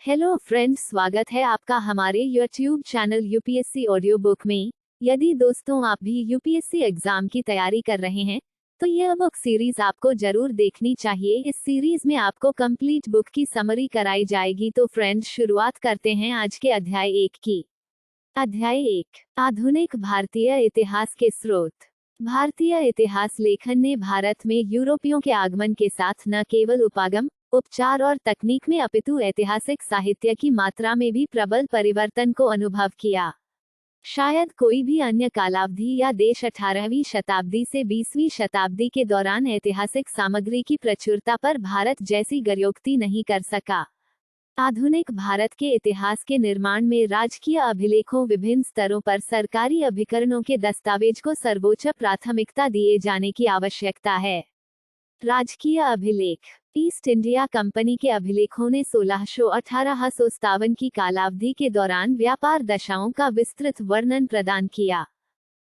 Hello friends, स्वागत है आपका हमारे YouTube channel UPSC audio book में। यदि दोस्तों आप भी यूपीएससी एग्जाम की तैयारी कर रहे हैं तो यह बुक सीरीज आपको जरूर देखनी चाहिए। इस सीरीज में आपको कंप्लीट बुक की समरी कराई जाएगी। तो फ्रेंड्स, शुरुआत करते हैं आज के अध्याय 1 की। अध्याय 1, आधुनिक भारतीय इतिहास के स्रोत। भारतीय इतिहास लेखन ने भारत में यूरोपियों के आगमन के साथ न केवल उपागम, उपचार और तकनीक में अपितु ऐतिहासिक साहित्य की मात्रा में भी प्रबल परिवर्तन को अनुभव किया। शायद कोई भी अन्य कालावधि या देश 18वीं शताब्दी से 20वीं शताब्दी के दौरान ऐतिहासिक सामग्री की प्रचुरता पर भारत जैसी गर्योक्ति नहीं कर सका। आधुनिक भारत के इतिहास के निर्माण में राजकीय अभिलेखों, विभिन्न स्तरों पर सरकारी अभिकरणों के दस्तावेज को सर्वोच्च प्राथमिकता दिए जाने की आवश्यकता है। राजकीय अभिलेख। ईस्ट इंडिया कंपनी के अभिलेखों ने 1600-1857 की कालावधि के दौरान व्यापार दशाओं का विस्तृत वर्णन प्रदान किया।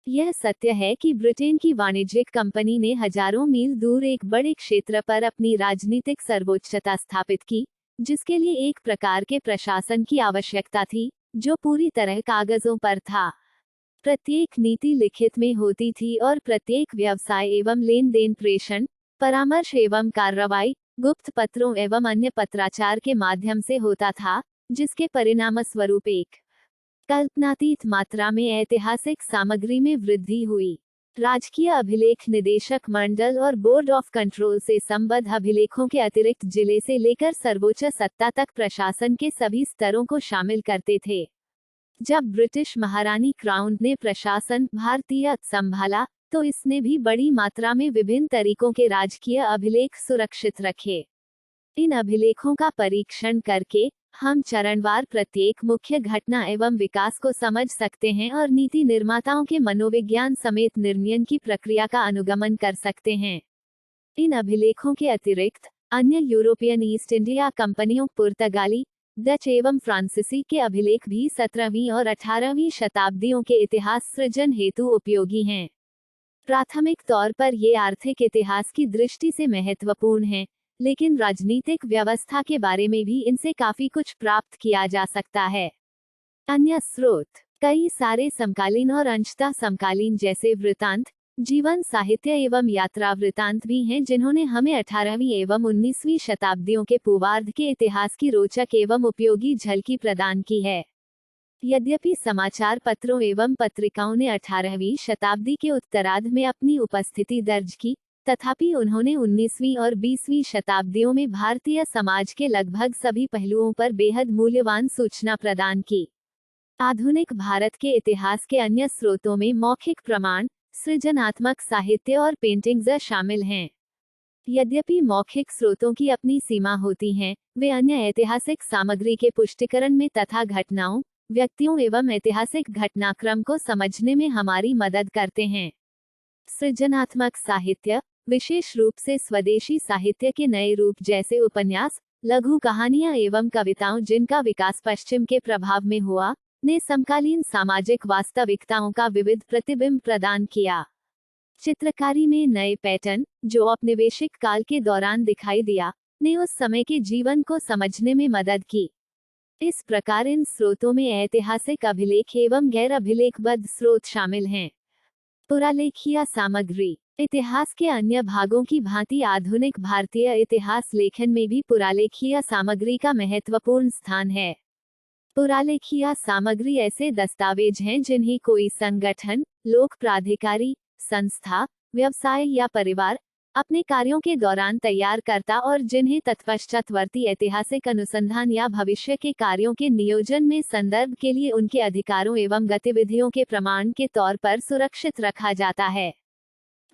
यह सत्य है कि ब्रिटेन की वाणिज्यिक कंपनी ने हजारों मील दूर एक बड़े क्षेत्र पर अपनी राजनीतिक सर्वोच्चता स्थापित की, जिसके लिए एक प्रकार के प्रशासन की आवश्यकता थी जो पूरी तरह कागजों पर था। प्रत्येक नीति लिखित में होती थी और प्रत्येक व्यवसाय एवं लेन देन प्रेषण, परामर्श एवं कार्रवाई गुप्त पत्रों एवं अन्य पत्राचार के माध्यम से होता था, जिसके परिणाम स्वरूप एक कल्पनातीत मात्रा में ऐतिहासिक सामग्री में वृद्धि हुई। राजकीय अभिलेख निदेशक मंडल और बोर्ड ऑफ कंट्रोल से संबद्ध अभिलेखों के अतिरिक्त जिले से लेकर सर्वोच्च सत्ता तक प्रशासन के सभी स्तरों को शामिल करते थे। जब ब्रिटिश महारानी क्राउन ने प्रशासन भारतीय संभाला तो इसने भी बड़ी मात्रा में विभिन्न तरीकों के राजकीय अभिलेख सुरक्षित रखे। इन अभिलेखों का परीक्षण करके हम चरणवार प्रत्येक मुख्य घटना एवं विकास को समझ सकते हैं और नीति निर्माताओं के मनोविज्ञान समेत निर्णय की प्रक्रिया का अनुगमन कर सकते हैं। इन अभिलेखों के अतिरिक्त अन्य यूरोपियन ईस्ट इंडिया कंपनियों, पुर्तगाली, डच एवं फ्रांसीसी के अभिलेख भी 17वीं और 18वीं शताब्दियों के इतिहास सृजन हेतु उपयोगी हैं। प्राथमिक तौर पर ये आर्थिक इतिहास की दृष्टि से महत्वपूर्ण हैं, लेकिन राजनीतिक व्यवस्था के बारे में भी इनसे काफी कुछ प्राप्त किया जा सकता है। अन्य स्रोत। कई सारे समकालीन और अंशतः समकालीन जैसे वृत्तांत, जीवन साहित्य एवं यात्रा वृत्तांत भी हैं, जिन्होंने हमें 18वीं एवं 19वीं शताब्दियों के पूर्वार्ध के इतिहास की रोचक एवं उपयोगी झलकी प्रदान की है। यद्यपि समाचार पत्रों एवं पत्रिकाओं ने 18वीं शताब्दी के उत्तरार्ध में अपनी उपस्थिति दर्ज की, तथापि उन्होंने 19वीं और 20वीं शताब्दियों में भारतीय समाज के लगभग सभी पहलुओं पर बेहद मूल्यवान सूचना प्रदान की। आधुनिक भारत के इतिहास के अन्य स्रोतों में मौखिक प्रमाण, सृजनात्मक साहित्य और पेंटिंग्स शामिल हैं। यद्यपि मौखिक स्रोतों की अपनी सीमा होती है, वे अन्य ऐतिहासिक सामग्री के पुष्टिकरण में तथा घटनाओं, व्यक्तियों एवं ऐतिहासिक घटनाक्रम को समझने में हमारी मदद करते हैं। सृजनात्मक साहित्य, विशेष रूप से स्वदेशी साहित्य के नए रूप जैसे उपन्यास, लघु कहानियां एवं कविताओं, जिनका विकास पश्चिम के प्रभाव में हुआ, ने समकालीन सामाजिक वास्तविकताओं का विविध प्रतिबिंब प्रदान किया। चित्रकारी में नए पैटर्न, जो औपनिवेशिक काल के दौरान दिखाई दिया, ने उस समय के जीवन को समझने में मदद की। इस प्रकार इन स्रोतों में ऐतिहासिक अभिलेख एवं गैर अभिलेखबद्ध स्रोत शामिल हैं। पुरालेखीय सामग्री। इतिहास के अन्य भागों की भांति आधुनिक भारतीय इतिहास लेखन में भी पुरालेखीय सामग्री का महत्वपूर्ण स्थान है। पुरालेखीय सामग्री ऐसे दस्तावेज हैं जिन्हें कोई संगठन, लोक प्राधिकारी, संस्था, व्यवसाय या परिवार अपने कार्यों के दौरान तैयार करता और जिन्हें तत्पश्चातवर्ती ऐतिहासिक अनुसंधान या भविष्य के कार्यों के नियोजन में संदर्भ के लिए उनके अधिकारों एवं गतिविधियों के प्रमाण के तौर पर सुरक्षित रखा जाता है।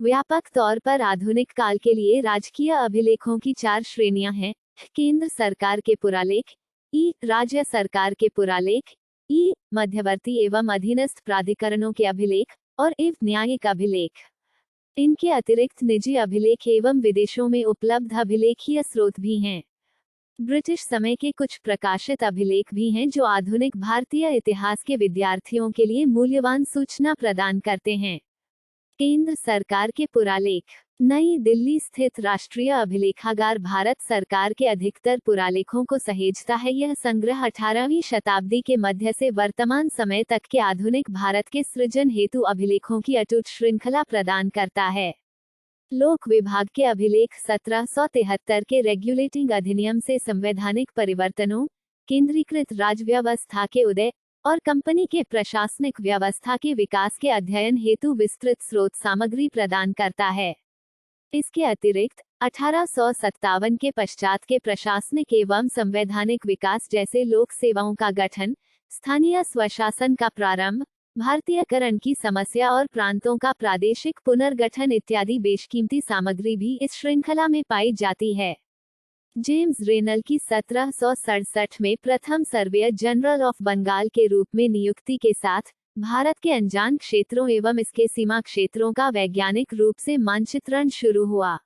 व्यापक तौर पर आधुनिक काल के लिए राजकीय अभिलेखों की 4 श्रेणियां हैं। केंद्र सरकार के पुरालेख, ई राज्य सरकार के पुरालेख, ई मध्यवर्ती एवं अधीनस्थ प्राधिकरणों के अभिलेख और एव न्यायिक अभिलेख। इनके अतिरिक्त निजी अभिलेख एवं विदेशों में उपलब्ध अभिलेखीय स्रोत भी हैं। ब्रिटिश समय के कुछ प्रकाशित अभिलेख भी हैं जो आधुनिक भारतीय इतिहास के विद्यार्थियों के लिए मूल्यवान सूचना प्रदान करते हैं। केंद्र सरकार के पुरालेख। नई दिल्ली स्थित राष्ट्रीय अभिलेखागार भारत सरकार के अधिकतर पुरालेखों को सहेजता है। यह संग्रह 18वीं शताब्दी के मध्य से वर्तमान समय तक के आधुनिक भारत के सृजन हेतु अभिलेखों की अटूट श्रृंखला प्रदान करता है। लोक विभाग के अभिलेख 1773 के रेगुलेटिंग अधिनियम से संवैधानिक परिवर्तनों, केंद्रीकृत राज व्यवस्था के उदय और कंपनी के प्रशासनिक व्यवस्था के विकास के अध्ययन हेतु विस्तृत स्रोत सामग्री प्रदान करता है। इसके अतिरिक्त 1857 के पश्चात के प्रशासनिक एवं संवैधानिक विकास जैसे लोक सेवाओं का गठन, स्थानीय स्वशासन का प्रारंभ, भारतीयकरण की समस्या और प्रांतों का प्रादेशिक पुनर्गठन इत्यादि बेशकीमती सामग्री भी इस श्रृंखला में पाई जाती है। जेम्स रेनल की 1767 में प्रथम सर्वेयर जनरल ऑफ बंगाल के रूप में नियुक्ति के साथ भारत के अनजान क्षेत्रों एवं इसके सीमा क्षेत्रों का वैज्ञानिक रूप से मानचित्रण शुरू हुआ।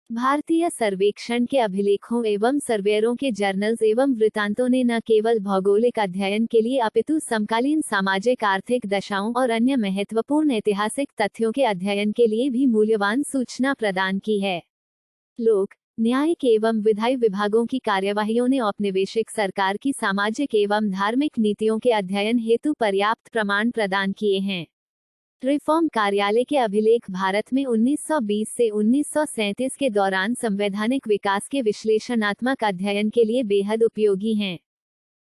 भारतीय सर्वेक्षण के अभिलेखों एवं सर्वेयरों के जर्नल्स एवं वृत्तांतों ने न केवल भौगोलिक अध्ययन के लिए अपितु समकालीन सामाजिक आर्थिक दशाओं और अन्य महत्वपूर्ण ऐतिहासिक तथ्यों के अध्ययन के लिए भी मूल्यवान सूचना प्रदान की है। लोक, न्यायिक एवं विधायी विभागों की कार्यवाहियों ने औपनिवेशिक सरकार की सामाजिक एवं धार्मिक नीतियों के अध्ययन हेतु पर्याप्त प्रमाण प्रदान किए हैं। रिफॉर्म कार्यालय के अभिलेख भारत में 1920 से 1937 के दौरान संवैधानिक विकास के विश्लेषणात्मक अध्ययन के लिए बेहद उपयोगी हैं।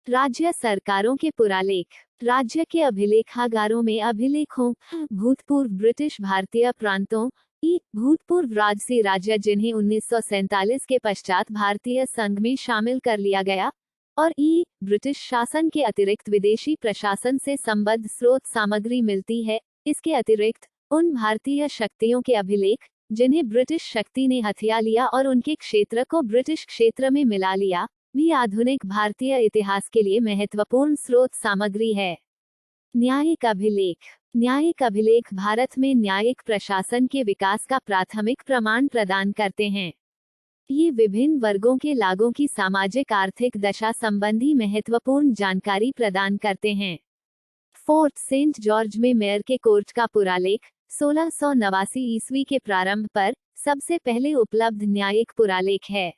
राज्य सरकारों के पुरालेख, राज्य के अभिलेखागारों में अभिलेखों, भूतपूर्व ब्रिटिश भारतीय प्रांतों, भूतपूर्व राजसी राज्य जिन्हें 1947 के पश्चात भारतीय संघ में शामिल कर लिया गया, और ब्रिटिश शासन के अतिरिक्त विदेशी प्रशासन से संबद्ध स्रोत सामग्री मिलती है। इसके अतिरिक्त उन भारतीय शक्तियों के अभिलेख जिन्हें ब्रिटिश शक्ति ने हथिया लिया और उनके क्षेत्र को ब्रिटिश क्षेत्र में मिला लिया, भी आधुनिक भारतीय इतिहास के लिए महत्वपूर्ण स्रोत सामग्री है। न्यायिक अभिलेख, न्यायिक अभिलेख भारत में न्यायिक प्रशासन के विकास का प्राथमिक प्रमाण प्रदान करते हैं। ये विभिन्न वर्गों के लागों की सामाजिक आर्थिक दशा संबंधी महत्वपूर्ण जानकारी प्रदान करते हैं। फोर्ट सेंट जॉर्ज में मेयर के कोर्ट का पुरालेख 1689 ईस्वी के प्रारंभ पर सबसे पहले उपलब्ध न्यायिक पुरालेख है।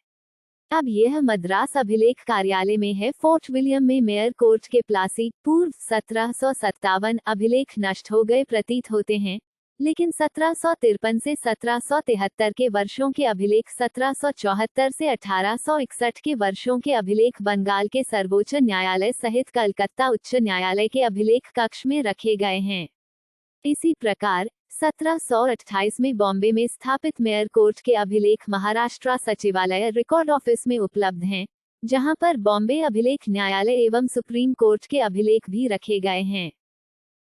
अब यह मद्रास अभिलेख कार्यालय में है। फोर्ट विलियम में मेयर कोर्ट के प्लासी पूर्व 1757 अभिलेख नष्ट हो गए प्रतीत होते हैं, लेकिन 1753 से 1773 के वर्षों के अभिलेख 1774 से 1861 के वर्षों के अभिलेख बंगाल के सर्वोच्च न्यायालय सहित कलकत्ता उच्च न्यायालय के अभिलेख कक्ष में रखे गए हैं। इसी प्रकार 1728 में बॉम्बे में स्थापित मेयर कोर्ट के अभिलेख महाराष्ट्र सचिवालय रिकॉर्ड ऑफिस में उपलब्ध हैं, जहां पर बॉम्बे अभिलेख न्यायालय एवं सुप्रीम कोर्ट के अभिलेख भी रखे गए हैं।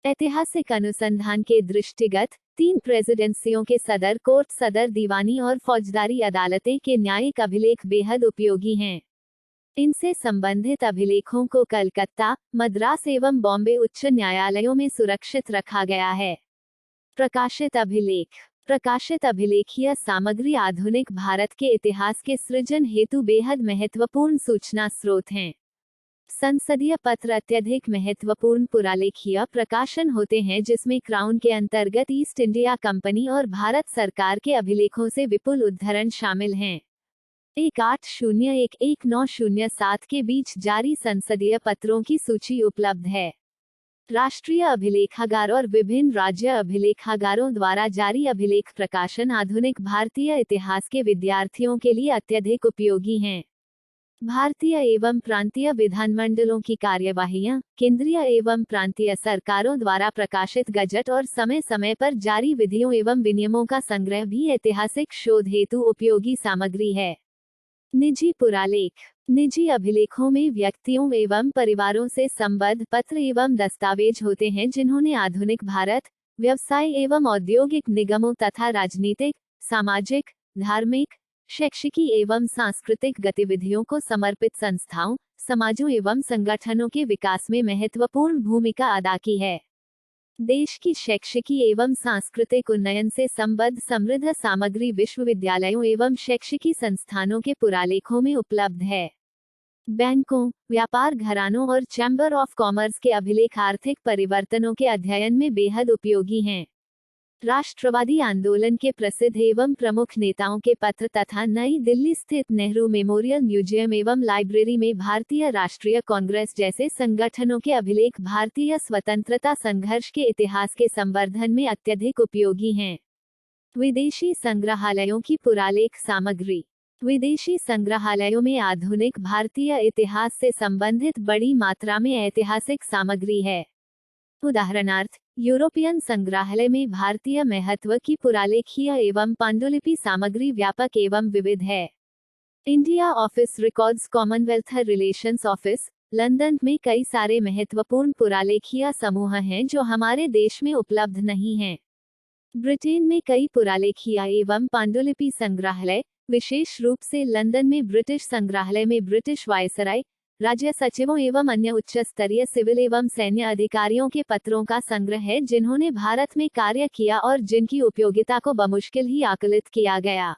ऐतिहासिक अनुसंधान के दृष्टिगत 3 प्रेसिडेंसियों के सदर कोर्ट, सदर दीवानी और फौजदारी अदालतें के न्यायिक अभिलेख बेहद उपयोगी हैं। इनसे संबंधित अभिलेखों को कलकत्ता, मद्रास एवं बॉम्बे उच्च न्यायालयों में सुरक्षित रखा गया है। प्रकाशित अभिलेख, प्रकाशित अभिलेखीय सामग्री आधुनिक भारत के इतिहास के सृजन हेतु बेहद महत्वपूर्ण सूचना स्रोत हैं। संसदीय पत्र अत्यधिक महत्वपूर्ण पुरालेखीय प्रकाशन होते हैं, जिसमें क्राउन के अंतर्गत ईस्ट इंडिया कंपनी और भारत सरकार के अभिलेखों से विपुल उद्धरण शामिल हैं। 1801-1907 के बीच जारी संसदीय पत्रों की सूची उपलब्ध है। राष्ट्रीय अभिलेखागार और विभिन्न राज्य अभिलेखागारों द्वारा जारी अभिलेख प्रकाशन आधुनिक भारतीय इतिहास के विद्यार्थियों के लिए अत्यधिक उपयोगी हैं। भारतीय एवं प्रांतीय विधानमंडलों की कार्यवाहियां, केंद्रीय एवं प्रांतीय सरकारों द्वारा प्रकाशित गजट और समय समय पर जारी विधियों एवं विनियमों का संग्रह भी ऐतिहासिक शोध हेतु उपयोगी सामग्री है। निजी पुरालेख, निजी अभिलेखों में व्यक्तियों एवं परिवारों से संबद्ध पत्र एवं दस्तावेज होते हैं, जिन्होंने आधुनिक भारत, व्यवसाय एवं औद्योगिक निगमों तथा राजनीतिक, सामाजिक, धार्मिक, शैक्षिकी एवं सांस्कृतिक गतिविधियों को समर्पित संस्थाओं, समाजों एवं संगठनों के विकास में महत्वपूर्ण भूमिका अदा की है। देश की शैक्षिकी एवं सांस्कृतिक उन्नयन से संबद्ध समृद्ध सामग्री विश्वविद्यालयों एवं शैक्षिकी संस्थानों के पुरालेखों में उपलब्ध है। बैंकों, व्यापार घरानों और चैम्बर ऑफ कॉमर्स के अभिलेख आर्थिक परिवर्तनों के अध्ययन में बेहद उपयोगी हैं। राष्ट्रवादी आंदोलन के प्रसिद्ध एवं प्रमुख नेताओं के पत्र तथा नई दिल्ली स्थित नेहरू मेमोरियल म्यूजियम एवं लाइब्रेरी में भारतीय राष्ट्रीय कांग्रेस जैसे संगठनों के अभिलेख भारतीय स्वतंत्रता संघर्ष के इतिहास के संवर्धन में अत्यधिक उपयोगी हैं। विदेशी संग्रहालयों की पुरालेख सामग्री। विदेशी संग्रहालयों में आधुनिक भारतीय इतिहास से संबंधित बड़ी मात्रा में ऐतिहासिक सामग्री है। उदाहरणार्थ, यूरोपियन संग्रहालय में भारतीय महत्व की पुरालेखीय एवं पांडुलिपि सामग्री व्यापक एवं विविध है। India office records Commonwealth relations office, London में कई सारे महत्वपूर्ण पुरालेखीय समूह हैं जो हमारे देश में उपलब्ध नहीं हैं। ब्रिटेन में कई पुरालेखीय एवं पांडुलिपि संग्रहालय, विशेष रूप से लंदन में ब्रिटिश संग्रहालय में ब्रिटिश वायसराय, राज्य सचिवों एवं अन्य उच्च स्तरीय सिविल एवं सैन्य अधिकारियों के पत्रों का संग्रह है जिन्होंने भारत में कार्य किया और जिनकी उपयोगिता को बमुश्किल ही आकलित किया गया।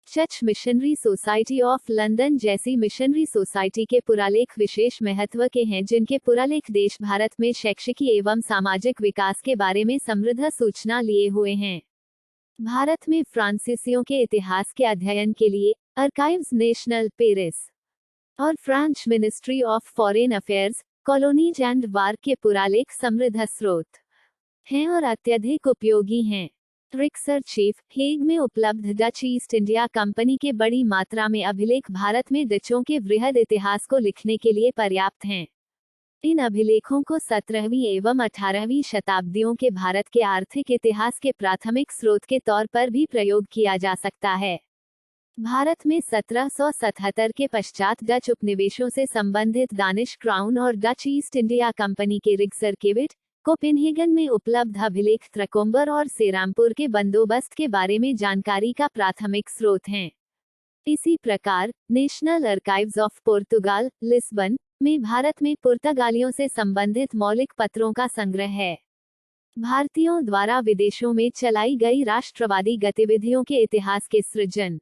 Church missionary society of London जैसी मिशनरी सोसाइटी के पुरालेख विशेष महत्व के हैं जिनके पुरालेख देश भारत में शैक्षिक एवं सामाजिक विकास के बारे में समृद्ध सूचना लिए हुए हैं। भारत में फ्रांसीसियों के इतिहास के अध्ययन के लिए आर्काइव्स नेशनल पेरिस और French ministry of foreign affairs, colonies and वार के पुरालेख समृद्ध स्रोत हैं और अत्यधिक उपयोगी हैं। रिसर्चीफ हेग में उपलब्ध डच ईस्ट इंडिया कंपनी के बड़ी मात्रा में अभिलेख भारत में डचों के वृहद इतिहास को लिखने के लिए पर्याप्त हैं। इन अभिलेखों को 17वीं एवं 18वीं शताब्दियों के भारत के आर्थिक इतिहास के प्राथमिक स्रोत के तौर पर भी प्रयोग किया जा सकता है। भारत में 1777 के पश्चात डच उपनिवेशों से संबंधित दानिश क्राउन और डच ईस्ट इंडिया कंपनी के रिक्सरकेविट, कोपेनहेगन में उपलब्ध अभिलेख त्रकोम्बर और सेरामपुर के बंदोबस्त के बारे में जानकारी का प्राथमिक स्रोत हैं। इसी प्रकार national archives of Portugal, Lisbon में भारत में पुर्तगालियों से संबंधित मौलिक पत्रों का संग्रह है। भारतीयों द्वारा विदेशों में चलाई गई राष्ट्रवादी गतिविधियों के इतिहास के सृजन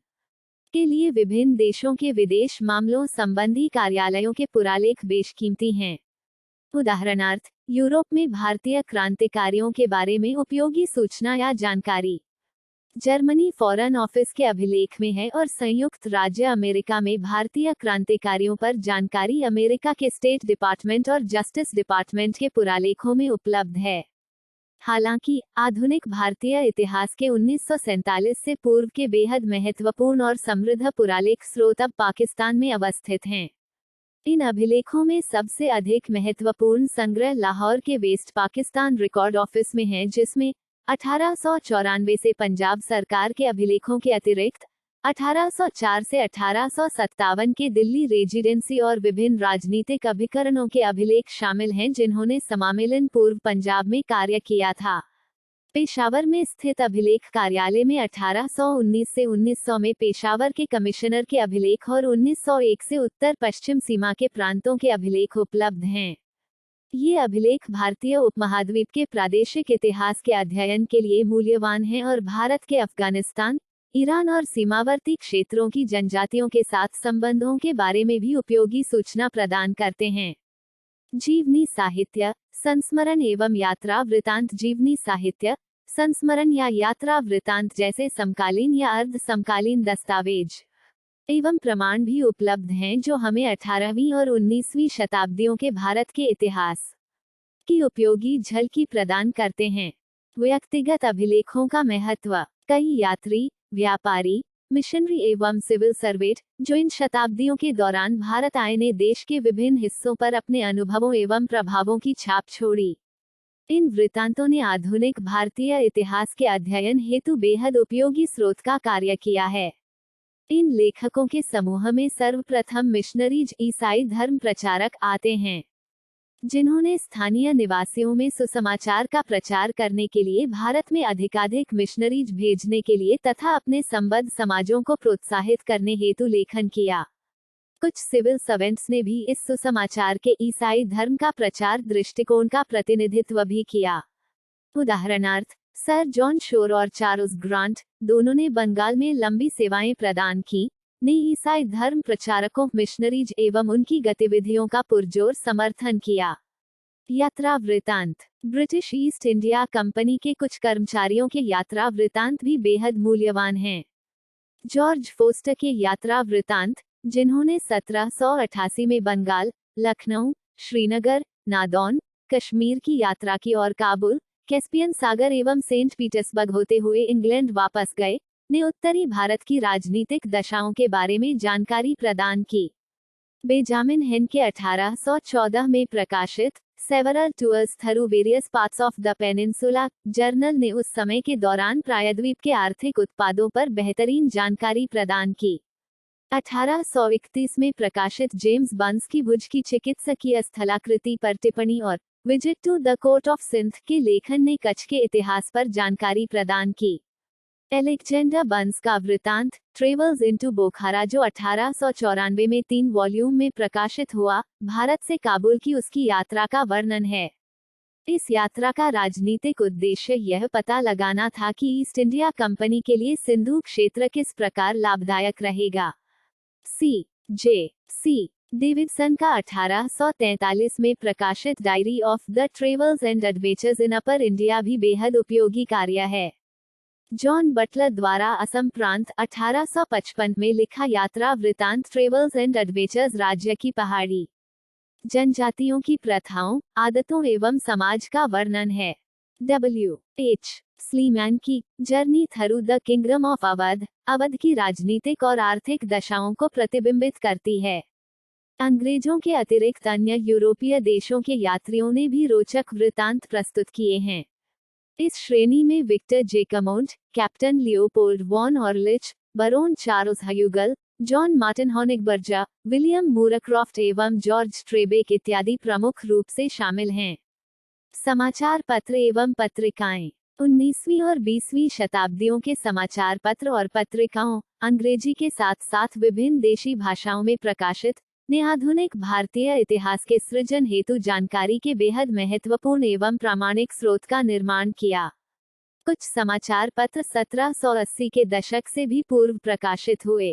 के लिए विभिन्न देशों के विदेश मामलों संबंधी कार्यालयों के पुरालेख बेशकीमती हैं। उदाहरणार्थ, यूरोप में भारतीय क्रांतिकारियों के बारे में उपयोगी सूचना या जानकारी जर्मनी फॉरेन ऑफिस के अभिलेख में है और संयुक्त राज्य अमेरिका में भारतीय क्रांतिकारियों पर जानकारी अमेरिका के स्टेट डिपार्टमेंट और जस्टिस डिपार्टमेंट के पुरालेखों में उपलब्ध है। हालांकि आधुनिक भारतीय इतिहास के 1947 से पूर्व के बेहद महत्वपूर्ण और समृद्ध पुरालेख स्रोत अब पाकिस्तान में अवस्थित हैं। इन अभिलेखों में सबसे अधिक महत्वपूर्ण संग्रह लाहौर के वेस्ट पाकिस्तान रिकॉर्ड ऑफिस में है, जिसमें 1894 से पंजाब सरकार के अभिलेखों के अतिरिक्त 1804 से 1857 के दिल्ली रेजिडेंसी और विभिन्न राजनीतिक अभिकरणों के अभिलेख शामिल हैं जिन्होंने समामेलन पूर्व पंजाब में कार्य किया था। पेशावर में स्थित अभिलेख कार्यालय में 1819 से 1900 में पेशावर के कमिश्नर के अभिलेख और 1901 से उत्तर पश्चिम सीमा के प्रांतों के अभिलेख उपलब्ध हैं। ये अभिलेख भारतीय उपमहाद्वीप के प्रादेशिक इतिहास के अध्ययन के लिए मूल्यवान हैं और भारत के अफगानिस्तान, ईरान और सीमावर्ती क्षेत्रों की जनजातियों के साथ संबंधों के बारे में भी उपयोगी सूचना प्रदान करते हैं। जीवनी साहित्य, संस्मरण एवं यात्रा वृतांत। जीवनी साहित्य, संस्मरण या यात्रा वृतांत जैसे समकालीन या अर्ध समकालीन दस्तावेज एवं प्रमाण भी उपलब्ध हैं जो हमें 18वीं और 19वीं शताब्दियों के भारत के इतिहास की उपयोगी झलकी प्रदान करते हैं। व्यक्तिगत अभिलेखों का महत्व। कई यात्री, व्यापारी, मिशनरी एवं सिविल सर्वेंट जो इन शताब्दियों के दौरान भारत आए ने देश के विभिन्न हिस्सों पर अपने अनुभवों एवं प्रभावों की छाप छोड़ी। इन वृत्तांतों ने आधुनिक भारतीय इतिहास के अध्ययन हेतु बेहद उपयोगी स्रोत का कार्य किया है। इन लेखकों के समूह में सर्वप्रथम मिशनरीज ईसाई धर्म प्रचारक आते हैं, जिन्होंने स्थानीय निवासियों में सुसमाचार का प्रचार करने के लिए भारत में अधिकाधिक मिशनरीज भेजने के लिए तथा अपने संबद्ध समाजों को प्रोत्साहित करने हेतु लेखन किया। कुछ सिविल सर्वेंट्स ने भी इस सुसमाचार के ईसाई धर्म का प्रचार दृष्टिकोण का प्रतिनिधित्व भी किया। उदाहरणार्थ, सर जॉन शोर और चार्ल्स ग्रांट, दोनों ने बंगाल में लंबी सेवाएं प्रदान की, ने ईसाई धर्म प्रचारकों मिशनरीज एवं उनकी गतिविधियों का पुरजोर समर्थन किया। यात्रा वृतांत। ब्रिटिश ईस्ट इंडिया कंपनी के कुछ कर्मचारियों के यात्रा वृतांत भी बेहद मूल्यवान हैं। जॉर्ज फोस्टर के यात्रा वृतांत, जिन्होंने 1788 में बंगाल, लखनऊ, श्रीनगर, नादौन, कश्मीर की यात्रा की और काबुल, कैस्पियन सागर एवं सेंट पीटर्सबर्ग होते हुए इंग्लैंड वापस गए, ने उत्तरी भारत की राजनीतिक दशाओं के बारे में जानकारी प्रदान की। बेंजामिन हिन के 1814 में प्रकाशित several tours through various parts of the peninsula journal ने उस समय के दौरान प्रायद्वीप के आर्थिक उत्पादों पर बेहतरीन जानकारी प्रदान की। 1831 में प्रकाशित जेम्स बंस की भुज की चिकित्सकीय स्थलाकृति पर टिप्पणी और visit to the court of सिंथ के लेखन ने कच्छ के इतिहास पर जानकारी प्रदान की। एलेक्जेंडर बंस का वृतांत ट्रेवल्स इनटू बोखारा, जो 1894 में 3 वॉल्यूम में प्रकाशित हुआ, भारत से काबुल की उसकी यात्रा का वर्णन है। इस यात्रा का राजनीतिक उद्देश्य यह पता लगाना था कि ईस्ट इंडिया कंपनी के लिए सिंधु क्षेत्र किस प्रकार लाभदायक रहेगा। सी डेविडसन का 1843 में प्रकाशित diary of the travels and adventures in upper India भी बेहद उपयोगी कार्य है। जॉन बटलर द्वारा असम प्रांत 1855 में लिखा यात्रा वृतांत ट्रेवल्स एंड एडवेंचर्स राज्य की पहाड़ी जनजातियों की प्रथाओं, आदतों एवं समाज का वर्णन है। W.H. स्लीमैन की journey through the kingdom of Awadh, Awadh की राजनीतिक और आर्थिक दशाओं को प्रतिबिंबित करती है। अंग्रेजों के अतिरिक्त अन्य यूरोपीय देशों के यात्रियों ने भी रोचक वृतांत प्रस्तुत किए हैं। इस श्रेणी में Victor Jacquemont, Captain Leopold von Orlich, Baron Charles Hugel, John Martin Honigberger, William Moorcroft एवं जॉर्ज ट्रेबेक इत्यादि प्रमुख रूप से शामिल हैं। समाचार पत्र एवं पत्रिकाएं। 19वीं और 20वीं शताब्दियों के समाचार पत्र और पत्रिकाओं, अंग्रेजी के साथ साथ विभिन्न देशी भाषाओं में प्रकाशित, ने आधुनिक भारतीय इतिहास के सृजन हेतु जानकारी के बेहद महत्वपूर्ण एवं प्रामाणिक स्रोत का निर्माण किया। कुछ समाचार पत्र 1780 के दशक से भी पूर्व प्रकाशित हुए।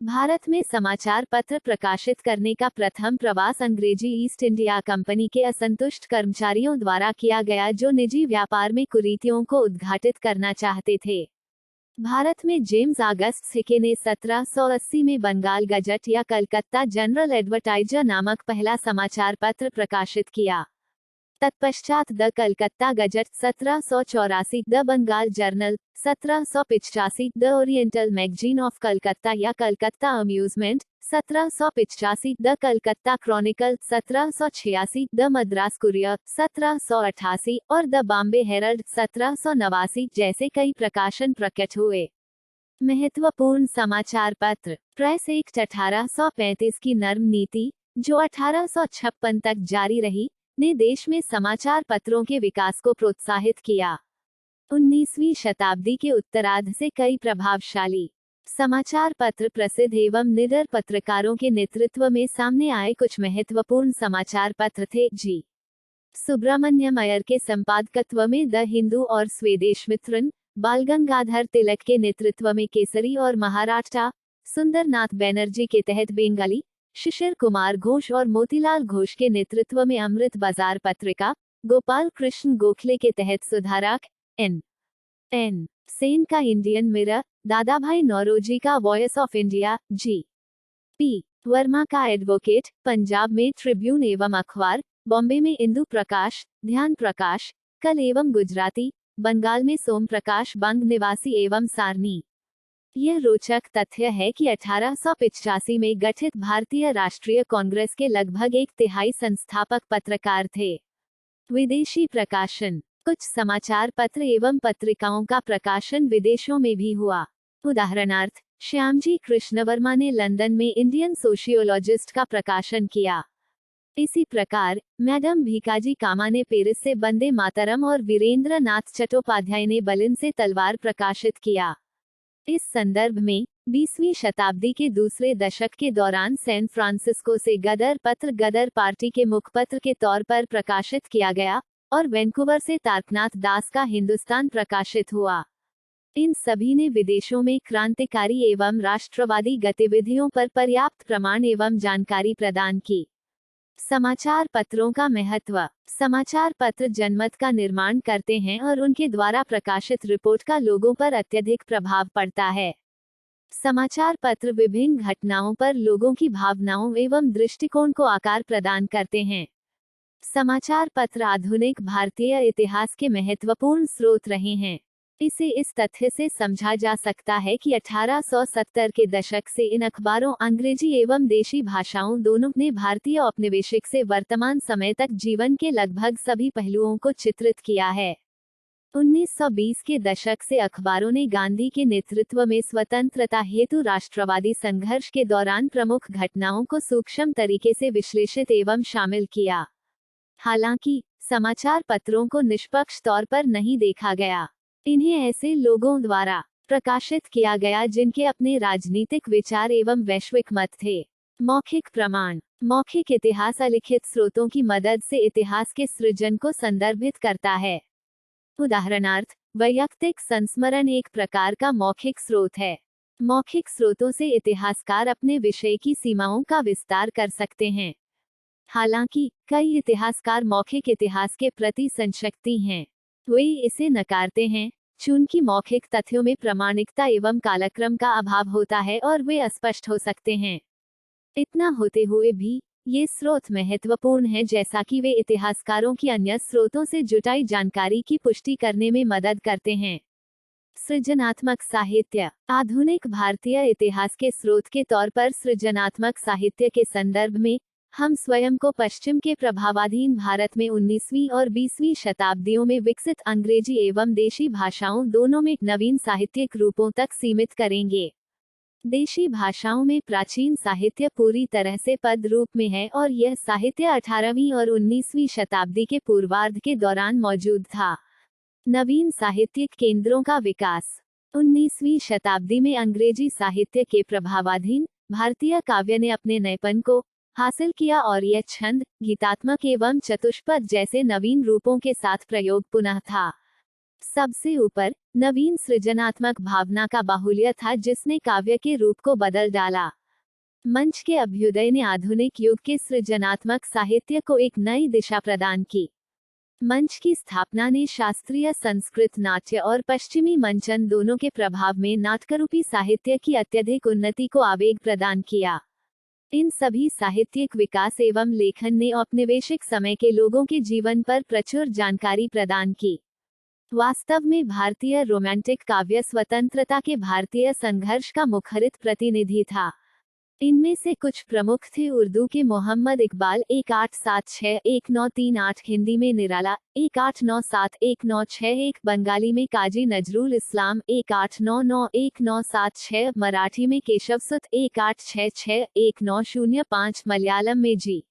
भारत में समाचार पत्र प्रकाशित करने का प्रथम प्रवास अंग्रेजी ईस्ट इंडिया कंपनी के असंतुष्ट कर्मचारियों द्वारा किया गया, जो निजी व्यापार में कुरीतियों को उद्घाटित करना चाहते थे। भारत में जेम्स ऑगस्ट सिके ने 1780 में बंगाल गजट या कलकत्ता जनरल एडवर्टाइजर नामक पहला समाचार पत्र प्रकाशित किया। तत्पश्चात the Calcutta Gazette 1784, the Bengal Journal 1785, the Oriental Magazine of Calcutta या Calcutta Amusement 1785, the Calcutta Chronicle 1786, the Madras Courier 1788 और द बॉम्बे हेरल्ड 1789 जैसे कई प्रकाशन प्रकट हुए। महत्वपूर्ण समाचार पत्र। प्रेस एक्ट 1835 की नर्म नीति, जो 1856 तक जारी रही, ने देश में समाचार पत्रों के विकास को प्रोत्साहित किया। 19वीं शताब्दी के उत्तरार्ध से कई प्रभावशाली समाचार पत्र प्रसिद्ध एवं निडर पत्रकारों के नेतृत्व में सामने आए। कुछ महत्वपूर्ण समाचार पत्र थे। जी सुब्रमण्यम अय्यर के संपादकत्व में द हिंदू और स्वदेश मित्रन, बालगंगाधर तिलक के नेतृत्व में केसरी और महाराष्ट्र, सुंदरनाथ बैनर्जी के तहत बेंगाली, शिशिर कुमार घोष और मोतीलाल घोष के नेतृत्व में अमृत बाजार पत्रिका, गोपाल कृष्ण गोखले के तहत सुधारक, एन सेन का इंडियन मिरर, दादाभाई नौरोजी का voice of India, GP. Verma का एडवोकेट, पंजाब में ट्रिब्यून एवं अखबार, बॉम्बे में इंदु प्रकाश, ध्यान प्रकाश, कल एवं गुजराती, बंगाल में सोम प्रकाश बंग निवासी एवं सारनी। यह रोचक तथ्य है कि 1885 में गठित भारतीय राष्ट्रीय कांग्रेस के लगभग 1/3 संस्थापक पत्रकार थे। विदेशी प्रकाशन। कुछ समाचार पत्र एवं पत्रिकाओं का प्रकाशन विदेशों में भी हुआ। उदाहरणार्थ, श्यामजी कृष्ण वर्मा ने लंदन में इंडियन सोशियोलॉजिस्ट का प्रकाशन किया। इसी प्रकार मैडम भीकाजी कामा ने पेरिस से वंदे मातरम और वीरेंद्र नाथ चट्टोपाध्याय ने बर्लिन से तलवार प्रकाशित किया। इस संदर्भ में 20वीं शताब्दी के दूसरे दशक के दौरान सैन फ्रांसिस्को से गदर पत्र गदर पार्टी के मुखपत्र के तौर पर प्रकाशित किया गया और वैंकूवर से तारकनाथ दास का हिंदुस्तान प्रकाशित हुआ। इन सभी ने विदेशों में क्रांतिकारी एवं राष्ट्रवादी गतिविधियों पर पर्याप्त प्रमाण एवं जानकारी प्रदान की। समाचार पत्रों का महत्व। समाचार पत्र जनमत का निर्माण करते हैं और उनके द्वारा प्रकाशित रिपोर्ट का लोगों पर अत्यधिक प्रभाव पड़ता है। समाचार पत्र विभिन्न घटनाओं पर लोगों की भावनाओं एवं दृष्टिकोण को आकार प्रदान करते हैं। समाचार पत्र आधुनिक भारतीय इतिहास के महत्वपूर्ण स्रोत रहे हैं। इसे इस तथ्य से समझा जा सकता है कि 1870 के दशक से इन अखबारों अंग्रेजी एवं देशी भाषाओं दोनों ने भारतीय औपनिवेशिक से वर्तमान समय तक जीवन के लगभग सभी पहलुओं को चित्रित किया है। 1920 के दशक से अखबारों ने गांधी के नेतृत्व में स्वतंत्रता हेतु राष्ट्रवादी संघर्ष के दौरान प्रमुख घटनाओं को सूक्ष्म तरीके से विश्लेषित एवं शामिल किया। हालांकि समाचार पत्रों को निष्पक्ष तौर पर नहीं देखा गया। इन्हें ऐसे लोगों द्वारा प्रकाशित किया गया जिनके अपने राजनीतिक विचार एवं वैश्विक मत थे। मौखिक प्रमाण। मौखिक इतिहास अलिखित स्रोतों की मदद से इतिहास के सृजन को संदर्भित करता है। उदाहरणार्थ, वैयक्तिक संस्मरण एक प्रकार का मौखिक स्रोत है। मौखिक स्रोतों से इतिहासकार अपने विषय की सीमाओं का विस्तार कर सकते हैं। हालांकि कई इतिहासकार मौखिक इतिहास के प्रति संशक्ति हैं। वे इसे नकारते हैं चूंकि मौखिक तथ्यों में प्रामाणिकता एवं कालक्रम का अभाव होता है और वे अस्पष्ट हो सकते हैं। इतना होते हुए भी ये स्रोत महत्वपूर्ण है, जैसा कि वे इतिहासकारों की अन्य स्रोतों से जुटाई जानकारी की पुष्टि करने में मदद करते हैं। सृजनात्मक साहित्य। आधुनिक भारतीय इतिहास के स्रोत के तौर पर सृजनात्मक साहित्य के संदर्भ में हम स्वयं को पश्चिम के प्रभावाधीन भारत में 19वीं और 20वीं शताब्दियों में विकसित अंग्रेजी एवं देशी भाषाओं दोनों में नवीन साहित्यिक रूपों तक सीमित करेंगे। देशी भाषाओं में प्राचीन साहित्य पूरी तरह से पद रूप में है और यह साहित्य 18वीं और 19वीं शताब्दी के पूर्वार्ध के दौरान मौजूद था। नवीन साहित्यिक केंद्रों का विकास। 19वीं शताब्दी में अंग्रेजी साहित्य के प्रभावाधीन भारतीय काव्य ने अपने नएपन को हासिल किया और यह छंद, गीतात्मक एवं चतुष्पद जैसे नवीन रूपों के साथ प्रयोग पुनः था। सबसे ऊपर नवीन सृजनात्मक भावना का बाहुल्य था जिसने काव्य के रूप को बदल डाला। मंच के अभ्युदय ने आधुनिक युग के सृजनात्मक साहित्य को एक नई दिशा प्रदान की। मंच की स्थापना ने शास्त्रीय संस्कृत नाट्य और पश्चिमी मंचन दोनों के प्रभाव में नाटकरूपी साहित्य की अत्यधिक उन्नति को आवेग प्रदान किया। इन सभी साहित्यिक विकास एवं लेखन ने औपनिवेशिक समय के लोगों के जीवन पर प्रचुर जानकारी प्रदान की। वास्तव में भारतीय रोमांटिक काव्य स्वतंत्रता के भारतीय संघर्ष का मुखरित प्रतिनिधि था। इनमें से कुछ प्रमुख थे उर्दू के मोहम्मद इकबाल 1876-1938, हिंदी में निराला 1897-1961, बंगाली में काजी नजरुल इस्लाम 1899-1976, मराठी में केशवसुत 1866-1905, मलयालम में जी.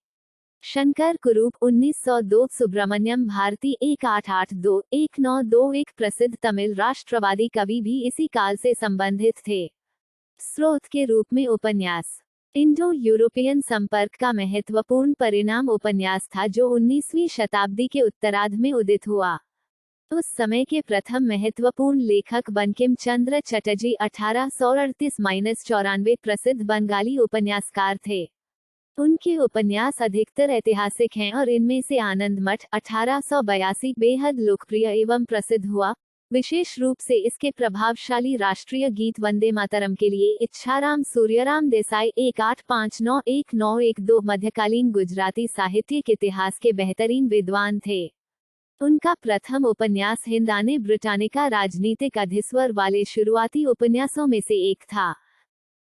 शंकर कुरूप 1902, सुब्रमण्यम भारती 1882-1921, प्रसिद्ध तमिल राष्ट्रवादी कवि भी इसी काल से संबंधित थे। स्रोत के रूप में उपन्यास। इंडो यूरोपियन संपर्क का महत्वपूर्ण परिणाम उपन्यास था जो 19वीं शताब्दी के उत्तरार्ध में उदित हुआ। उस समय के प्रथम महत्वपूर्ण लेखक बंकिम चंद्र चटर्जी 1838-94 प्रसिद्ध बंगाली उपन्यासकार थे। उनके उपन्यास अधिकतर ऐतिहासिक हैं और इनमें से आनंद मठ 1882 बेहद लोकप्रिय एवं प्रसिद्ध हुआ, विशेष रूप से इसके प्रभावशाली राष्ट्रीय गीत वंदे मातरम के लिए। इच्छाराम सूर्यराम देसाई 1859-1912 मध्यकालीन गुजराती साहित्यिक इतिहास के बेहतरीन विद्वान थे। उनका प्रथम उपन्यास हिंदाने ब्रिटानिका राजनीतिक अधिस्वर वाले शुरुआती उपन्यासों में से एक था।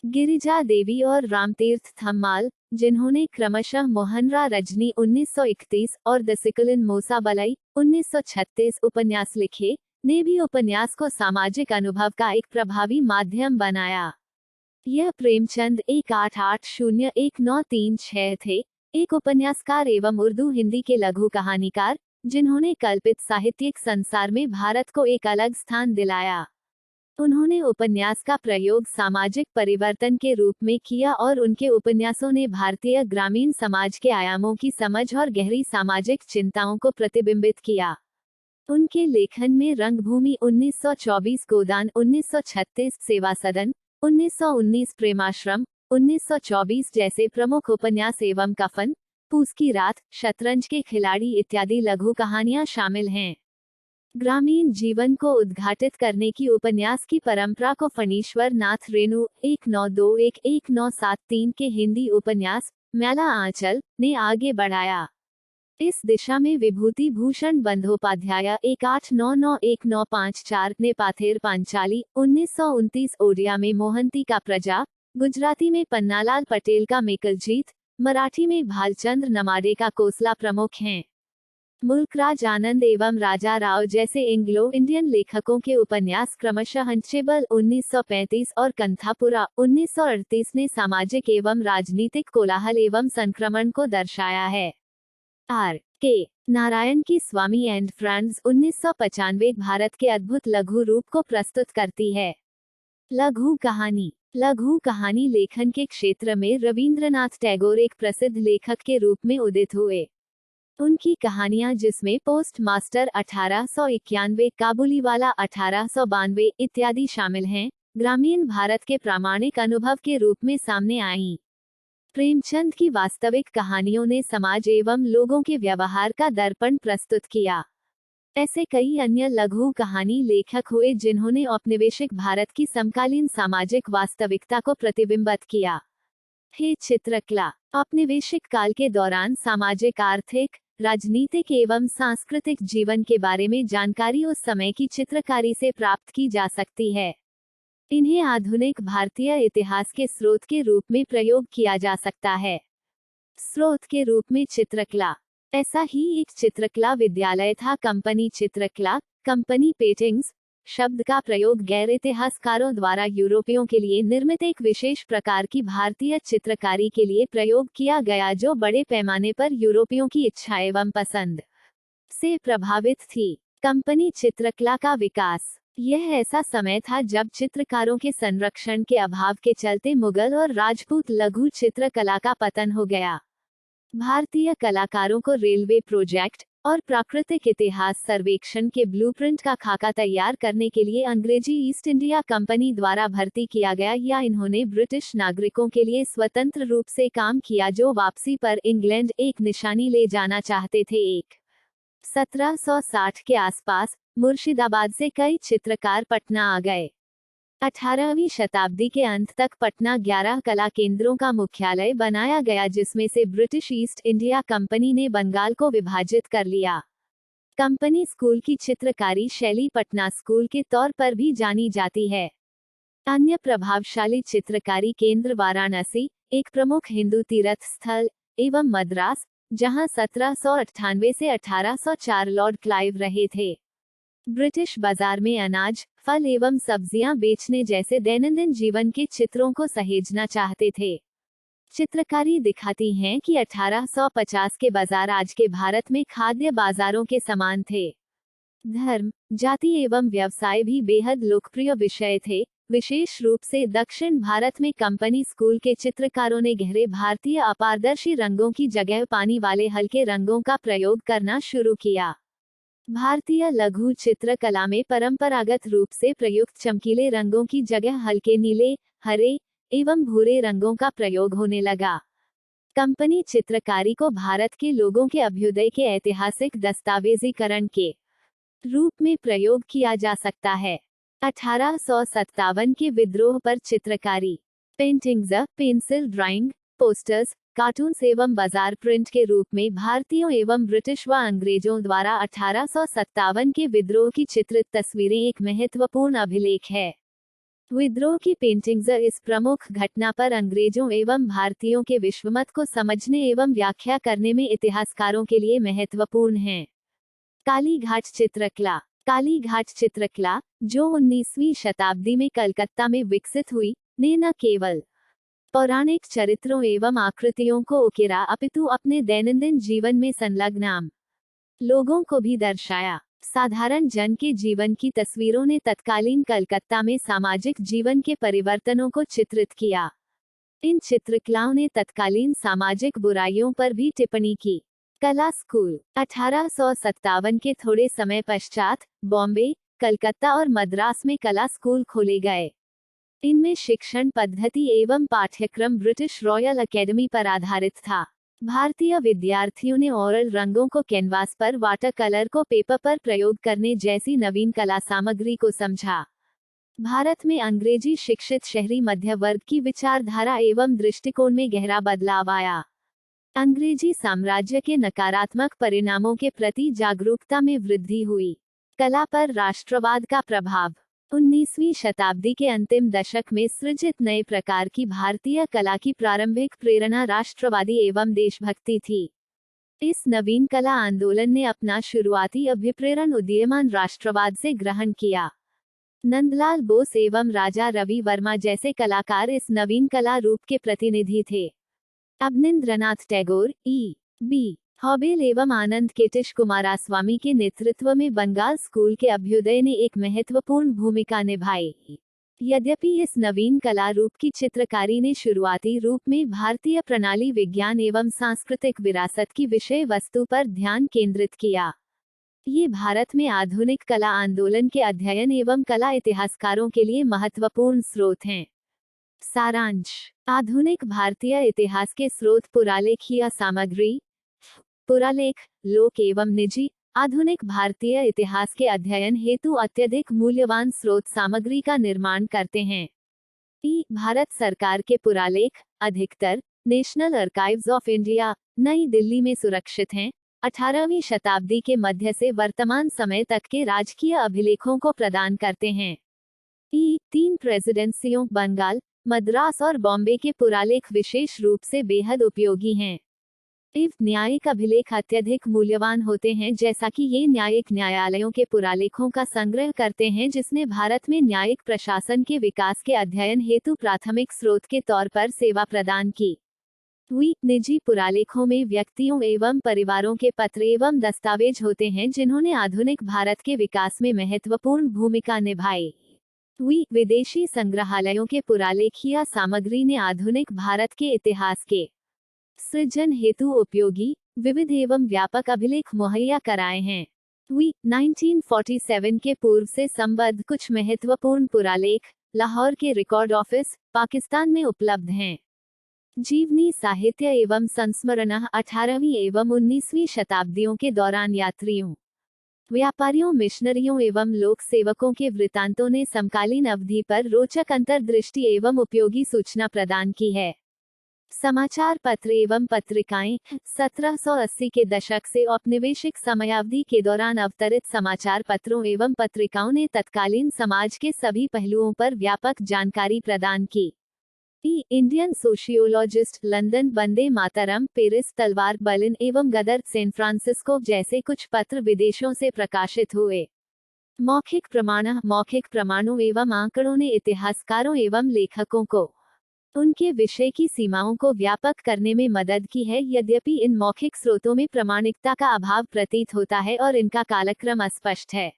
गिरिजा देवी और रामतीर्थ थम्माल, जिन्होंने क्रमशः मोहनरा रजनी 1931 और द सिकलिन मोसाबलाई 1936 उपन्यास लिखे, ने भी उपन्यास को सामाजिक अनुभव का एक प्रभावी माध्यम बनाया। यह प्रेमचंद 1880-1936 थे, एक उपन्यासकार एवं उर्दू हिंदी के लघु कहानीकार, जिन्होंने कल्पित साहित्यिक संसार में भारत को एक अलग स्थान दिलाया। उन्होंने उपन्यास का प्रयोग सामाजिक परिवर्तन के रूप में किया और उनके उपन्यासों ने भारतीय ग्रामीण समाज के आयामों की समझ और गहरी सामाजिक चिंताओं को प्रतिबिंबित किया। उनके लेखन में रंगभूमि 1924, गोदान 1936, सेवा सदन 1919, प्रेमाश्रम 1924 जैसे प्रमुख उपन्यास एवं कफन पूस की रात, शतरंज के खिलाड़ी इत्यादि लघु कहानियां शामिल हैं। ग्रामीण जीवन को उद्घाटित करने की उपन्यास की परंपरा को फणीश्वर नाथ रेणु 1921-1973 के हिंदी उपन्यास मैला आंचल ने आगे बढ़ाया। इस दिशा में विभूति भूषण बंदोपाध्याय 1899-1954 ने पाथेर पांचाली 1929, ओडिया में मोहंती का प्रजा, गुजराती में पन्नालाल पटेल का मेकलजीत, मराठी में भालचंद्र नमाडे का कोसला प्रमुख हैं। मुल्कराज आनंद एवं राजा राव जैसे एंग्लो इंडियन लेखकों के उपन्यास क्रमशः हंचेबल 1935 और कंथापुरा 1938 ने सामाजिक एवं राजनीतिक कोलाहल एवं संक्रमण को दर्शाया है। आर के नारायण की स्वामी एंड फ्रेंड्स 1995 भारत के अद्भुत लघु रूप को प्रस्तुत करती है। लघु कहानी लेखन के क्षेत्र में रवींद्रनाथ टैगोर एक प्रसिद्ध लेखक के रूप में उदित हुए। उनकी कहानियां जिसमें पोस्ट मास्टर 1891, काबुलीवाला 1892 इत्यादि शामिल हैं, ग्रामीण भारत के प्रामाणिक अनुभव के रूप में सामने आईं। प्रेमचंद की वास्तविक कहानियों ने समाज एवं लोगों के व्यवहार का दर्पण प्रस्तुत किया। ऐसे कई अन्य लघु कहानी लेखक हुए जिन्होंने औपनिवेशिक भारत की समकालीन सामाजिक वास्तविकता को प्रतिबिंबित किया। हे चित्रकला, औपनिवेशिक काल के दौरान सामाजिक, आर्थिक, राजनीतिक एवं सांस्कृतिक जीवन के बारे में जानकारी उस समय की चित्रकारी से प्राप्त की जा सकती है। इन्हें आधुनिक भारतीय इतिहास के स्रोत के रूप में प्रयोग किया जा सकता है। स्रोत के रूप में चित्रकला। ऐसा ही एक चित्रकला विद्यालय था। कंपनी चित्रकला, कंपनी पेंटिंग्स शब्द का प्रयोग गैर इतिहासकारों द्वारा यूरोपियों के लिए निर्मित एक विशेष प्रकार की भारतीय चित्रकारी के लिए प्रयोग किया गया, जो बड़े पैमाने पर यूरोपियों की इच्छा एवं पसंद से प्रभावित थी। कंपनी चित्रकला का विकास। यह ऐसा समय था जब चित्रकारों के संरक्षण के अभाव के चलते मुगल और राजपूत लघु चित्रकला का पतन हो गया। भारतीय कलाकारों को रेलवे प्रोजेक्ट और प्राकृतिक इतिहास सर्वेक्षण के ब्लूप्रिंट का खाका तैयार करने के लिए अंग्रेजी ईस्ट इंडिया कंपनी द्वारा भर्ती किया गया, या इन्होंने ब्रिटिश नागरिकों के लिए स्वतंत्र रूप से काम किया जो वापसी पर इंग्लैंड एक निशानी ले जाना चाहते थे। 1760 के आसपास मुर्शिदाबाद से कई चित्रकार पटना आ गए। 18वीं शताब्दी के अंत तक पटना 11 कला केंद्रों का मुख्यालय बनाया गया, जिसमें से ब्रिटिश ईस्ट इंडिया कंपनी ने बंगाल को विभाजित कर लिया। कंपनी स्कूल की चित्रकारी शैली पटना स्कूल के तौर पर भी जानी जाती है। अन्य प्रभावशाली चित्रकारी केंद्र वाराणसी, एक प्रमुख हिंदू तीर्थ स्थल, एवं मद्रास, जहां 1798 से 1804 लॉर्ड क्लाइव रहे थे। ब्रिटिश बाजार में अनाज, फल एवं सब्जियां बेचने जैसे दैनंदिन जीवन के चित्रों को सहेजना चाहते थे। चित्रकारी दिखाती हैं कि 1850 के बाजार आज के भारत में खाद्य बाजारों के समान थे। धर्म, जाति एवं व्यवसाय भी बेहद लोकप्रिय विषय थे। विशेष रूप से दक्षिण भारत में कंपनी स्कूल के चित्रकारों ने गहरे भारतीय अपारदर्शी रंगों की जगह पानी वाले हल्के रंगों का प्रयोग करना शुरू किया। भारतीय लघु चित्रकला में परंपरागत रूप से प्रयुक्त चमकीले रंगों की जगह हल्के नीले, हरे एवं भूरे रंगों का प्रयोग होने लगा। कंपनी चित्रकारी को भारत के लोगों के अभ्युदय के ऐतिहासिक दस्तावेजीकरण के रूप में प्रयोग किया जा सकता है। 1857 के विद्रोह पर चित्रकारी। Paintings, pencil drawing, posters, cartoons एवं बाजार प्रिंट के रूप में भारतीयों एवं ब्रिटिश व अंग्रेजों द्वारा 1857 के विद्रोह की चित्रित तस्वीरें एक महत्वपूर्ण अभिलेख है। विद्रोह की पेंटिंग्स इस प्रमुख घटना पर अंग्रेजों एवं भारतीयों के विश्वमत को समझने एवं व्याख्या करने में इतिहासकारों के लिए महत्वपूर्ण हैं। कालीघाट चित्रकला। कालीघाट चित्रकला, जो 19वीं शताब्दी में कलकत्ता में विकसित हुई, ने न केवल पौराणिक चरित्रों एवं आकृतियों को उकेरा अपितु अपने दैनंदिन जीवन में संलग्न आम लोगों को भी दर्शाया। साधारण जन के जीवन की तस्वीरों ने तत्कालीन कलकत्ता में सामाजिक जीवन के परिवर्तनों को चित्रित किया। इन चित्रकलाओं ने तत्कालीन सामाजिक बुराइयों पर भी टिप्पणी की। कला स्कूल। 1857 के थोड़े समय पश्चात बॉम्बे, कलकत्ता और मद्रास में कला स्कूल खोले गए। इनमें शिक्षण पद्धति एवं पाठ्यक्रम ब्रिटिश रॉयल अकेडमी पर आधारित था। भारतीय विद्यार्थियों ने ओरल रंगों को कैनवास पर, वाटर कलर को पेपर पर प्रयोग करने जैसी नवीन कला सामग्री को समझा। भारत में अंग्रेजी शिक्षित शहरी मध्य वर्ग की विचारधारा एवं दृष्टिकोण में गहरा बदलाव आया। अंग्रेजी साम्राज्य के नकारात्मक परिणामों के प्रति जागरूकता में वृद्धि हुई। कला पर राष्ट्रवाद का प्रभाव। 19वीं शताब्दी के अंतिम दशक में सृजित नए प्रकार की भारतीय कला की प्रारंभिक प्रेरणा राष्ट्रवादी एवं देशभक्ति थी। इस नवीन कला आंदोलन ने अपना शुरुआती अभिप्रेरण उदीयमान राष्ट्रवाद से ग्रहण किया। नंदलाल बोस एवं राजा रवि वर्मा जैसे कलाकार इस नवीन कला रूप के प्रतिनिधि थे। अवनींद्रनाथ टैगोर, बी हॉबेल एवं आनंद केटिश कुमारास्वामी के नेतृत्व में बंगाल स्कूल के अभ्युदय ने एक महत्वपूर्ण भूमिका निभाई। यद्यपि इस नवीन कला रूप की चित्रकारी ने शुरुआती रूप में भारतीय प्रणाली विज्ञान एवं सांस्कृतिक विरासत की विषय वस्तु पर ध्यान केंद्रित किया। ये भारत में आधुनिक कला आंदोलन के अध्ययन एवं कला इतिहासकारों के लिए महत्वपूर्ण स्रोत हैं। सारांश। आधुनिक भारतीय इतिहास के स्रोत पुरालेखीय सामग्री। पुरालेख, लोक एवं निजी, आधुनिक भारतीय इतिहास के अध्ययन हेतु अत्यधिक मूल्यवान स्रोत सामग्री का निर्माण करते हैं। भारत सरकार के पुरालेख अधिकतर नेशनल आर्काइव्स ऑफ इंडिया, नई दिल्ली में सुरक्षित हैं। 18वीं शताब्दी के मध्य से वर्तमान समय तक के राजकीय अभिलेखों को प्रदान करते हैं। 3 प्रेसिडेंसियों बंगाल, मद्रास और बॉम्बे के पुरालेख विशेष रूप से बेहद उपयोगी हैं। न्यायिक अभिलेख अत्यधिक मूल्यवान होते हैं, जैसा कि ये न्यायिक न्यायालयों के पुरालेखों का संग्रह करते हैं, जिसने भारत में न्यायिक प्रशासन के विकास के अध्ययन हेतु प्राथमिक स्रोत के तौर पर सेवा प्रदान की। निजी पुरालेखों में व्यक्तियों एवं परिवारों के पत्र एवं दस्तावेज होते हैं, जिन्होंने आधुनिक भारत के विकास में महत्वपूर्ण भूमिका निभाई। विदेशी संग्रहालयों के पुरालेखीय सामग्री ने आधुनिक भारत के इतिहास के सृजन हेतु उपयोगी, विविध एवं व्यापक अभिलेख मुहैया कराए हैं। 1947 के पूर्व से संबद्ध कुछ महत्वपूर्ण पुरालेख लाहौर के रिकॉर्ड ऑफिस, पाकिस्तान में उपलब्ध हैं। जीवनी साहित्य एवं संस्मरण 18वीं एवं 19वीं शताब्दियों के दौरान यात्रियों, व्यापारियों, मिशनरियों एवं लोक सेवकों के वृत्तांतों ने समकालीन अवधि पर रोचक अंतर्दृष्टि एवं उपयोगी सूचना प्रदान की है। समाचार पत्र एवं पत्रिकाएं 1780 के दशक से औपनिवेशिक समयावधि के दौरान अवतरित समाचार पत्रों एवं पत्रिकाओं ने तत्कालीन समाज के सभी पहलुओं पर व्यापक जानकारी प्रदान की। Indian sociologist, London, Vande Mataram, Paris, तलवार, बर्लिन एवं गदर, सैन फ्रांसिस्को जैसे कुछ पत्र विदेशों से प्रकाशित हुए। मौखिक प्रमाणों एवं आंकड़ों ने इतिहासकारों एवं लेखकों को उनके विषय की सीमाओं को व्यापक करने में मदद की है। यद्यपि इन मौखिक स्रोतों में प्रामाणिकता का अभाव प्रतीत होता है और इनका कालक्रम अस्पष्ट है।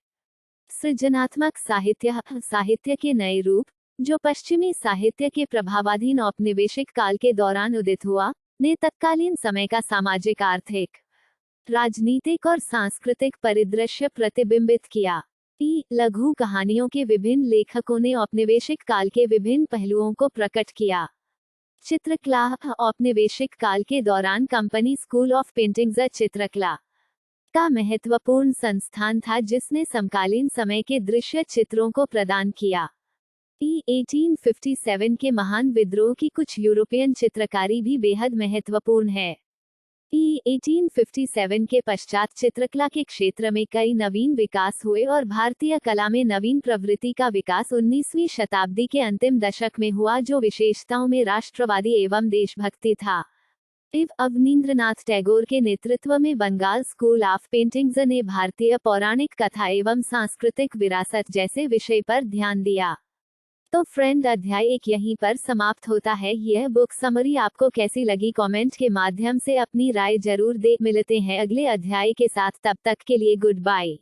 सृजनात्मक साहित्य के नए रूप, जो पश्चिमी साहित्य के प्रभावाधीन औपनिवेशिक काल के दौरान उदित हुआ, ने तत्कालीन समय का सामाजिक, आर्थिक, राजनीतिक और सांस्कृतिक परिदृश्य प्रतिबिंबित किया। लघु कहानियों के विभिन्न लेखकों ने औपनिवेशिक काल के विभिन्न पहलुओं को प्रकट किया। चित्रकला औपनिवेशिक काल के दौरान कंपनी स्कूल ऑफ पेंटिंग्स चित्रकला का महत्वपूर्ण संस्थान था, जिसने समकालीन समय के दृश्य चित्रों को प्रदान किया। 1857 के महान विद्रोह की कुछ यूरोपियन चित्रकारी भी बेहद महत्वपूर्ण है। 1857 के पश्चात चित्रकला के क्षेत्र में कई नवीन विकास हुए और भारतीय कला में नवीन प्रवृत्ति का विकास 19वीं शताब्दी के अंतिम दशक में हुआ, जो विशेषताओं में राष्ट्रवादी एवं देशभक्ति था। अवनींद्रनाथ टैगोर के नेतृत्व में बंगाल स्कूल ऑफ पेंटिंग्स ने भारतीय पौराणिक कथा एवं सांस्कृतिक विरासत जैसे विषय पर ध्यान दिया। तो फ्रेंड, अध्याय 1 यहीं पर समाप्त होता है। यह बुक समरी आपको कैसी लगी कमेंट के माध्यम से अपनी राय जरूर दे। मिलते हैं अगले अध्याय के साथ, तब तक के लिए गुड बाय।